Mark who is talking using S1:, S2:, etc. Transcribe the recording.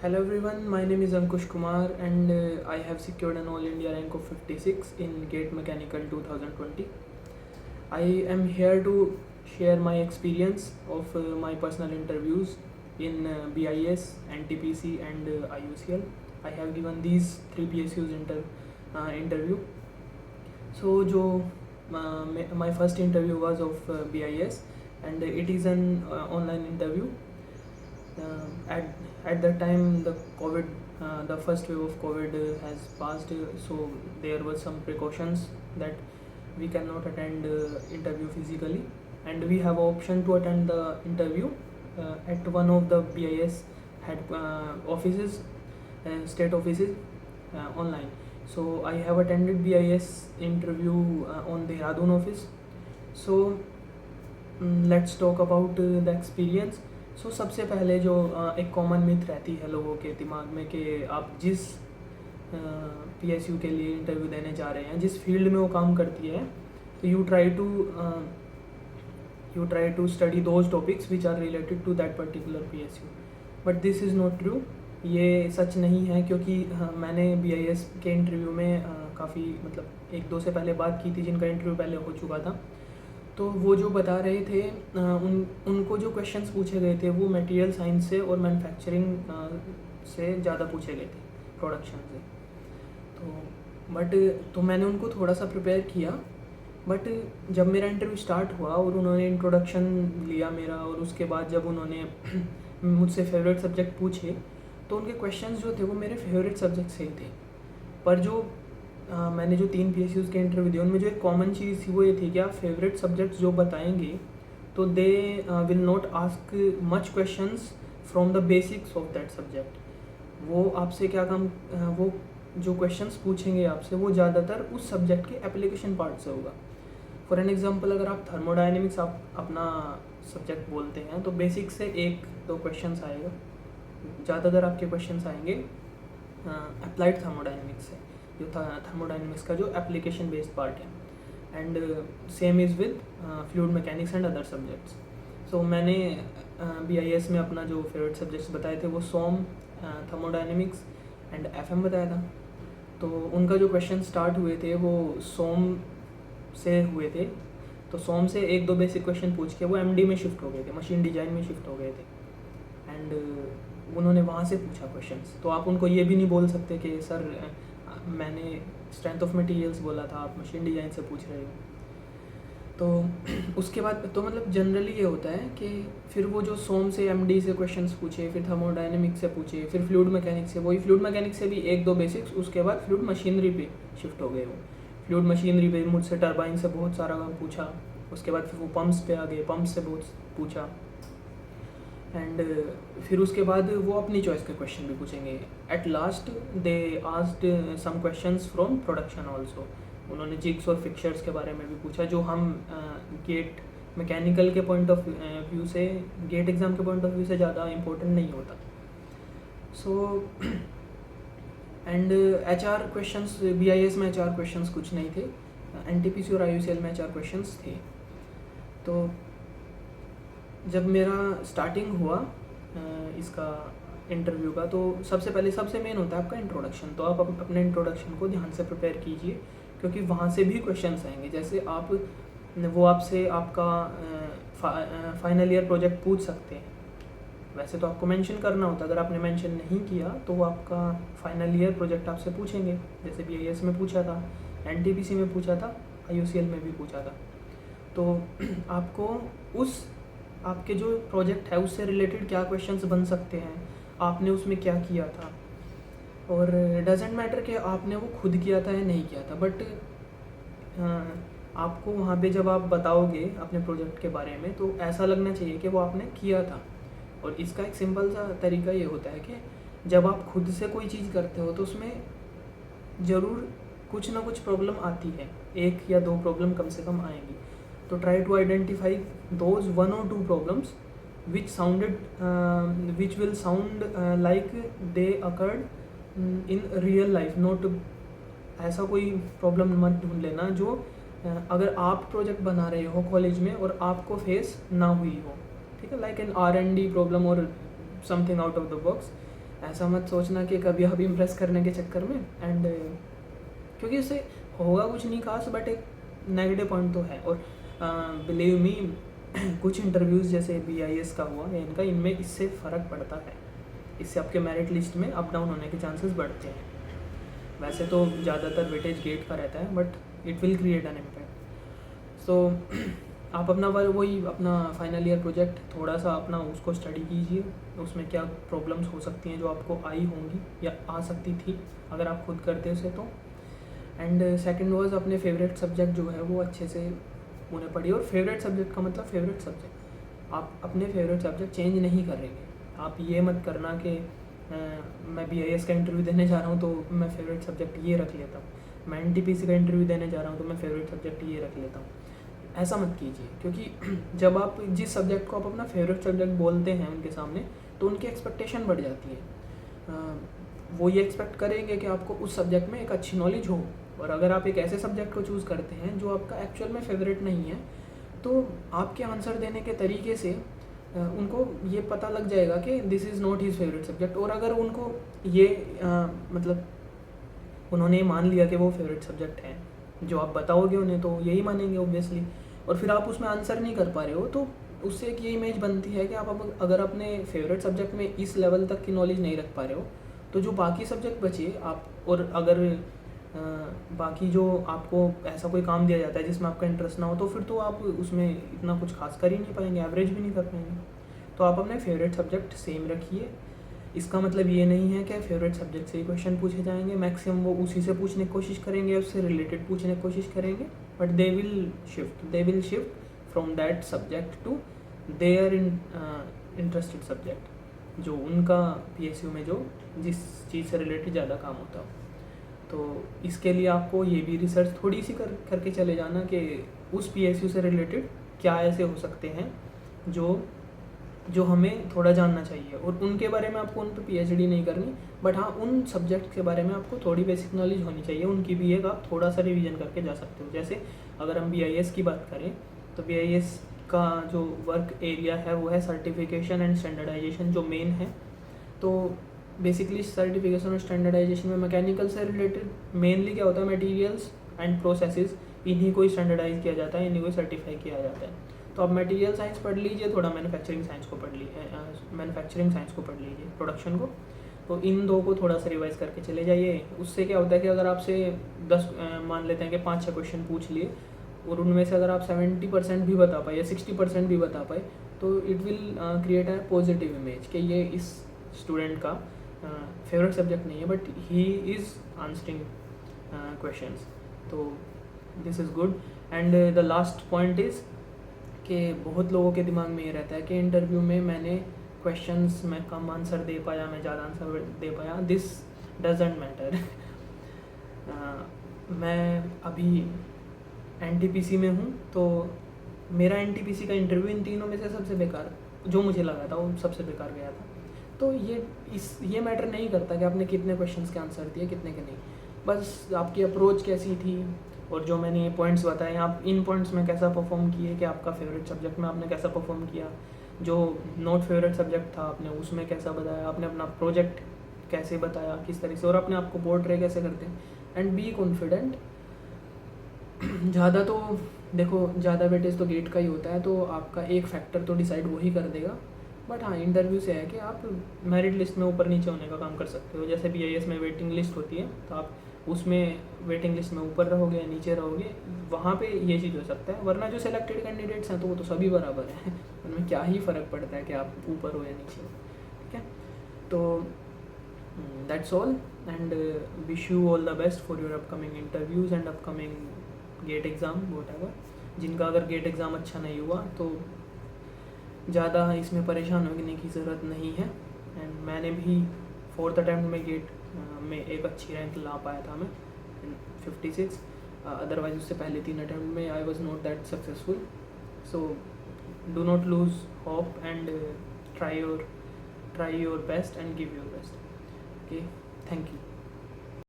S1: Hello everyone, my name is Ankush Kumar and I have secured an All India rank of 56 in GATE Mechanical 2020. I am here to share my experience of my personal interviews in BIS, NTPC and IUCL. I have given these three PSUs interview. So my first interview was of BIS and it is an online interview. At that time the first wave of COVID has passed, so there were some precautions that we cannot attend interview physically, and we have option to attend the interview at one of the BIS head offices, state offices, online. So I have attended BIS interview on the Dehradun office. So let's talk about the experience. सो सबसे पहले जो एक common myth रहती है लोगों के दिमाग में कि आप जिस PSU के लिए इंटरव्यू देने जा रहे हैं, जिस फील्ड में वो काम करती है, तो you try to study those topics which are related to that particular PSU. But this is not true. ये सच नहीं है, क्योंकि मैंने BIS के इंटरव्यू में काफ़ी मतलब एक दो से पहले बात की थी जिनका इंटरव्यू पहले हो चुका था. तो वो जो बता रहे थे उनको जो क्वेश्चंस पूछे गए थे वो मटेरियल साइंस से और मैन्युफैक्चरिंग से ज़्यादा पूछे गए थे, प्रोडक्शन से. तो मैंने उनको थोड़ा सा प्रिपेयर किया. बट जब मेरा इंटरव्यू स्टार्ट हुआ और उन्होंने इंट्रोडक्शन लिया मेरा, और उसके बाद जब उन्होंने मुझसे फेवरेट सब्जेक्ट पूछे, तो उनके क्वेश्चंस जो थे वो मेरे फेवरेट सब्जेक्ट से ही थे. पर जो मैंने जो 3 PSUs के इंटरव्यू दिए, उनमें जो एक कॉमन चीज़ थी वो ये थी कि आप फेवरेट सब्जेक्ट्स जो बताएंगे तो they will not ask much questions from the basics of that subject. वो आपसे क्या काम वो जो क्वेश्चंस पूछेंगे आपसे वो ज़्यादातर उस सब्जेक्ट के एप्लीकेशन पार्ट से होगा. फॉर एन एग्जांपल, अगर आप थर्मोडायनेमिक्स आप अपना सब्जेक्ट बोलते हैं तो बेसिक से 1-2 क्वेश्चंस आएगा. ज़्यादातर आपके क्वेश्चंस आएंगे अप्लाइड थर्मोडायनेमिक्स से, जो थर्मोडायनेमिक्स का जो एप्लीकेशन बेस्ड पार्ट है. And same is with fluid mechanics and other subjects. So मैंने BIS में अपना जो फेवरेट सब्जेक्ट्स बताए थे वो सोम, थर्मोडायनेमिक्स एंड FM बताया था. तो उनका जो क्वेश्चन स्टार्ट हुए थे वो सोम से हुए थे. तो सोम से 1-2 बेसिक क्वेश्चन पूछ के वो MD में शिफ्ट हो गए थे, मशीन डिजाइन में शिफ्ट हो गए थे. एंड उन्होंने वहाँ से पूछा क्वेश्चंस. तो आप उनको ये भी नहीं बोल सकते कि सर मैंने स्ट्रेंथ ऑफ मटेरियल्स बोला था, आप मशीन डिज़ाइन से पूछ रहे हो. तो उसके बाद तो मतलब जनरली ये होता है कि फिर वो जो सोम से MD से क्वेश्चंस पूछे, फिर थर्मोडायनेमिक्स से पूछे, फिर फ्लूइड मैकेनिक्स से, वही फ्लूइड मैकेनिक्स से भी 1-2 बेसिक्स, उसके बाद फ्लूइड मशीनरी पे शिफ्ट हो गए. वो फ्लूइड मशीनरी पे मुझसे टरबाइन से बहुत सारा पूछा. उसके बाद फिर वो पंप्स पे आ गए, पंप्स से बहुत पूछा. एंड फिर उसके बाद वो अपनी चॉइस के क्वेश्चन भी पूछेंगे. At last they asked some questions from production also. उन्होंने जिग्स और फिक्चर्स के बारे में भी पूछा, जो हम गेट मैकेनिकल के पॉइंट ऑफ व्यू से, गेट एग्ज़ाम के पॉइंट ऑफ व्यू से ज़्यादा इम्पोर्टेंट नहीं होता. So and HR questions, BIS में HR क्वेश्चंस कुछ नहीं थे, NTPC और IUCL में HR क्वेश्चंस थे. तो जब मेरा स्टार्टिंग हुआ इसका इंटरव्यू का, तो सबसे मेन होता है आपका इंट्रोडक्शन. तो आप अपने इंट्रोडक्शन को ध्यान से प्रिपेयर कीजिए, क्योंकि वहाँ से भी क्वेश्चंस आएंगे. जैसे वो आपसे आपका फाइनल ईयर प्रोजेक्ट पूछ सकते हैं. वैसे तो आपको मेंशन करना होता है, अगर आपने मेंशन नहीं किया तो वो आपका फाइनल ईयर प्रोजेक्ट आपसे पूछेंगे. जैसे BIS में पूछा था, NTPC में पूछा था, IUCL में भी पूछा था. तो आपको आपके जो प्रोजेक्ट है उससे रिलेटेड क्या क्वेश्चंस बन सकते हैं, आपने उसमें क्या किया था. और डजेंट मैटर कि आपने वो खुद किया था या नहीं किया था, बट आपको वहाँ पे जब आप बताओगे अपने प्रोजेक्ट के बारे में तो ऐसा लगना चाहिए कि वो आपने किया था. और इसका एक सिंपल सा तरीका ये होता है कि जब आप खुद से कोई चीज़ करते हो तो उसमें ज़रूर कुछ ना कुछ प्रॉब्लम आती है, 1 या 2 प्रॉब्लम कम से कम आएंगी. तो try to identify those 1 or 2 problems which will sound like they occurred in real life. Note ऐसा कोई प्रॉब्लम मत ढूंढ लेना जो अगर आप प्रोजेक्ट बना रहे हो कॉलेज में और आपको फेस ना हुई हो. ठीक है, लाइक एन R&D प्रॉब्लम और something out of the box. ऐसा मत सोचना कि कभी आप इम्प्रेस करने के चक्कर में एंड क्योंकि उससे होगा कुछ नहीं खास, बट एक नेगेटिव पॉइंट तो है। और बिलीव मी कुछ इंटरव्यूज़ जैसे BIS का हुआ या इनका, इनमें इससे फ़र्क पड़ता है, इससे आपके मेरिट लिस्ट में अप डाउन होने के चांसेस बढ़ते हैं। वैसे तो ज़्यादातर वेटेज गेट का रहता है, but it will create an impact. So आप अपना वही अपना फाइनल ईयर प्रोजेक्ट थोड़ा सा अपना उसको स्टडी कीजिए, उसमें क्या प्रॉब्लम्स हो सकती हैं जो आपको आई होंगी या आ सकती थी अगर आप खुद करते उसे तो। एंड सेकंड वाज अपने फेवरेट सब्जेक्ट जो है वो अच्छे से उन्हें पढ़िए। और फेवरेट सब्जेक्ट का मतलब फेवरेट सब्जेक्ट, आप अपने फेवरेट सब्जेक्ट चेंज नहीं करेंगे। आप ये मत करना कि मैं BIS का इंटरव्यू देने जा रहा हूँ तो मैं फेवरेट सब्जेक्ट ये रख लेता हूँ, मैं NTPC का इंटरव्यू देने जा रहा हूँ तो मैं फेवरेट सब्जेक्ट ये रख लेता हूँ। ऐसा मत कीजिए, क्योंकि जब आप जिस सब्जेक्ट को आप अपना फेवरेट सब्जेक्ट बोलते हैं उनके सामने, तो उनकी एक्सपेक्टेशन बढ़ जाती है। वो ये एक्सपेक्ट करेंगे कि आपको उस सब्जेक्ट में एक अच्छी नॉलेज हो। और अगर आप एक ऐसे सब्जेक्ट को चूज़ करते हैं जो आपका एक्चुअल में फेवरेट नहीं है, तो आपके आंसर देने के तरीके से उनको ये पता लग जाएगा कि this is not his favourite subject. और अगर उनको ये मतलब उन्होंने मान लिया कि वो फेवरेट सब्जेक्ट है, जो आप बताओगे उन्हें तो यही मानेंगे ऑब्वियसली, और फिर आप उसमें आंसर नहीं कर पा रहे हो, तो उससे एक ये इमेज बनती है कि आप अगर अपने फेवरेट सब्जेक्ट में इस लेवल तक की नॉलेज नहीं रख पा रहे हो, तो जो बाकी सब्जेक्ट बचे आप, और अगर बाकी जो आपको ऐसा कोई काम दिया जाता है जिसमें आपका इंटरेस्ट ना हो, तो फिर तो आप उसमें इतना कुछ खास कर ही नहीं पाएंगे, एवरेज भी नहीं कर पाएंगे। तो आप अपने फेवरेट सब्जेक्ट सेम रखिए। इसका मतलब ये नहीं है कि फेवरेट सब्जेक्ट से ही क्वेश्चन पूछे जाएंगे, मैक्सिमम वो उसी से पूछने की कोशिश करेंगे, उससे रिलेटेड पूछने की कोशिश करेंगे, but they will shift from that subject to their interested subject, जो उनका PSU में जो जिस चीज़ से रिलेटेड ज़्यादा काम होता हो। तो इसके लिए आपको ये भी रिसर्च थोड़ी सी करके चले जाना कि उस PSU से रिलेटेड क्या ऐसे हो सकते हैं जो हमें थोड़ा जानना चाहिए। और उनके बारे में आपको उन पर PhD नहीं करनी, बट हाँ उन सब्जेक्ट के बारे में आपको थोड़ी बेसिक नॉलेज होनी चाहिए, उनकी भी एक आप थोड़ा सा रिवीजन करके जा सकते हो। जैसे अगर हम BIS की बात करें, तो BIS का जो वर्क एरिया है वो है सर्टिफिकेशन एंड स्टैंडर्डाइजेशन, जो मेन है। तो बेसिकली सर्टिफिकेशन और स्टैंडर्डाइजेशन में मैकेनिकल से रिलेटेड मेनली क्या होता है, मटेरियल्स एंड प्रोसेसेस, इन्हीं को स्टैंडर्डाइज किया जाता है, इन्हीं को सर्टिफाई किया जाता है। तो आप मटेरियल साइंस पढ़ लीजिए, थोड़ा मैन्युफैक्चरिंग साइंस को पढ़ लीजिए, प्रोडक्शन को। तो इन दो को थोड़ा सा रिवाइज करके चले जाइए। उससे क्या होता है कि अगर आपसे 10 मान लेते हैं कि 5-6 क्वेश्चन पूछ लिए, और उनमें से अगर आप 70% भी बता पाए या 60% भी बता पाए, तो it will create a positive image कि ये इस स्टूडेंट का फेवरेट सब्जेक्ट नहीं है, but he is answering questions. तो this is good. And the last point is कि बहुत लोगों के दिमाग में ये रहता है कि इंटरव्यू में मैंने क्वेश्चंस में कम आंसर दे पाया, मैं ज़्यादा आंसर दे पाया, दिस डजेंट मैटर। मैं अभी NTPC में हूँ, तो मेरा NTPC का इंटरव्यू इन तीनों में से सबसे बेकार जो मुझे लगा था वो सबसे बेकार गया था। तो ये मैटर नहीं करता कि आपने कितने क्वेश्चंस के आंसर दिए, कितने के नहीं, बस आपकी अप्रोच कैसी थी, और जो मैंने ये पॉइंट्स बताए आप इन पॉइंट्स में कैसा परफॉर्म किए, कि आपका फेवरेट सब्जेक्ट में आपने कैसा परफॉर्म किया, जो नॉट फेवरेट सब्जेक्ट था आपने उसमें कैसा बताया, आपने अपना प्रोजेक्ट कैसे बताया, किस तरह से, और अपने आप को पोर्ट्रे कैसे करते हैं। And be confident. ज़्यादा तो देखो, ज़्यादा वेटेज तो गेट का ही होता है, तो आपका एक फैक्टर तो डिसाइड वही कर देगा। बट हाँ, इंटरव्यू से है कि आप मेरिट लिस्ट में ऊपर नीचे होने का काम कर सकते हो। जैसे BIS में वेटिंग लिस्ट होती है, तो आप उसमें वेटिंग लिस्ट में ऊपर रहोगे, नीचे रहोगे, वहाँ पे ये चीज़ हो सकता है। वरना जो सिलेक्टेड कैंडिडेट्स हैं तो वो तो सभी बराबर हैं, उनमें क्या ही फ़र्क पड़ता है कि आप ऊपर हो या नीचे हो। ठीक है, तो that's all, and wish you all the best for your upcoming interviews and upcoming GATE exam, whatever. जिनका अगर गेट एग्ज़ाम अच्छा नहीं हुआ तो ज़्यादा इसमें परेशान होने की ज़रूरत नहीं है। एंड मैंने भी 4th अटैम्प्ट में गेट में एक अच्छी रैंक ला पाया था, मैं 56। अदरवाइज उससे पहले 3 अटैम्प्ट में I was not that successful. So do not lose hope and try your best and give your best. Okay, thank you.